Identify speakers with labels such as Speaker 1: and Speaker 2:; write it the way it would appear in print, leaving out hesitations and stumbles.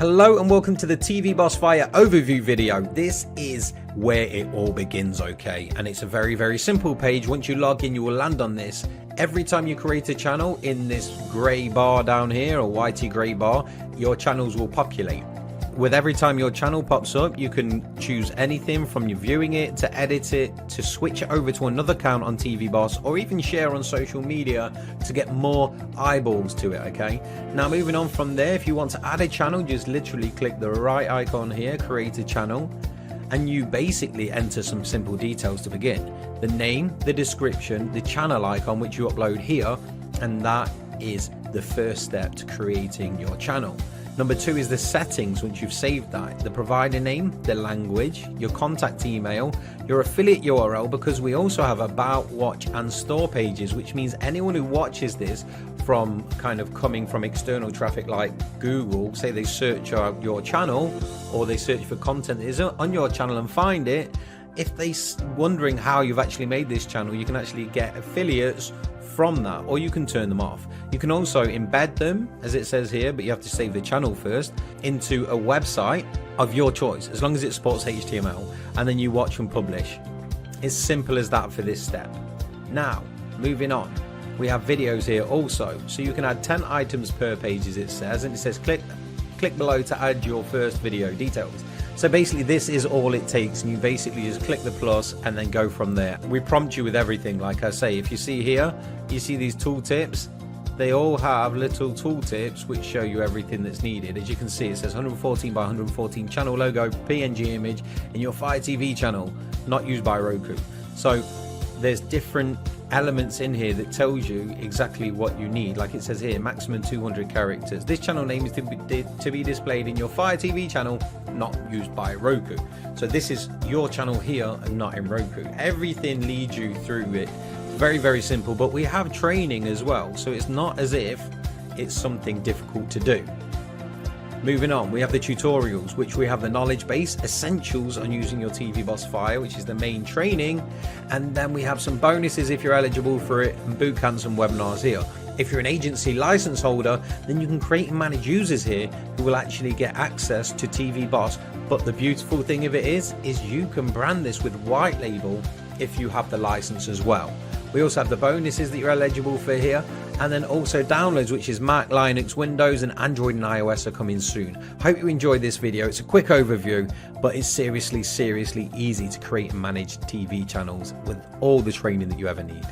Speaker 1: Hello and welcome to the TV Boss Fire overview video. This is where it all begins, okay? And it's a very simple page. Once you log in, you will land on this. Every time you create a channel in this grey bar down here, or whitey grey bar, your channels will populate. With every time your channel pops up, you can choose anything from you viewing it, to edit it, to switch it over to another account on TV Boss, or even share on social media to get more eyeballs to it, okay? Now moving on from there, if you want to add a channel, just literally click the right icon here, create a channel, and you basically enter some simple details to begin. The name, the description, the channel icon which you upload here, and that is the first step to creating your channel. Number 2 is the settings. Once you've saved that, the provider name, the language, your contact email, your affiliate URL, because we also have about, watch and store pages, which means anyone who watches this from kind of coming from external traffic like Google, say they search out your channel or they search for content that is on your channel and find it, if they're wondering how you've actually made this channel, you can actually get affiliates from that, or you can turn them off. You can also embed them, as it says here, but you have to save the channel first, into a website of your choice, as long as it supports HTML, and then you watch and publish. It's simple as that for this step. Now, moving on, we have videos here also, so you can add 10 items per page, as it says, and it says click below to add your first video details. So basically this is all it takes, and you basically just click the plus and then go from there. We prompt you with everything, like I say. If you see here, you see these tooltips, they all have little tooltips which show you everything that's needed. As you can see, it says 114 by 114 channel logo, PNG image in your Fire TV channel, not used by Roku. So there's different elements in here that tells you exactly what you need. Like it says here, maximum 200 characters. This channel name is to be displayed in your Fire TV channel, not used by Roku. So this is your channel here and not in Roku. Everything leads you through it. Very simple, but we have training as well, so it's not as if it's something difficult to do. Moving on, we have the tutorials, which we have the knowledge base, essentials on using your TV Boss Fire, which is the main training, and then we have some bonuses if you're eligible for it, and boot camps and webinars here. If you're an agency license holder, then you can create and manage users here who will actually get access to TV Boss. But the beautiful thing of it is you can brand this with white label if you have the license as well. We also have the bonuses that you're eligible for here, and then also downloads, which is Mac, Linux, Windows, and Android and iOS are coming soon. Hope you enjoyed this video. It's a quick overview, but it's seriously easy to create and manage TV channels with all the training that you ever need.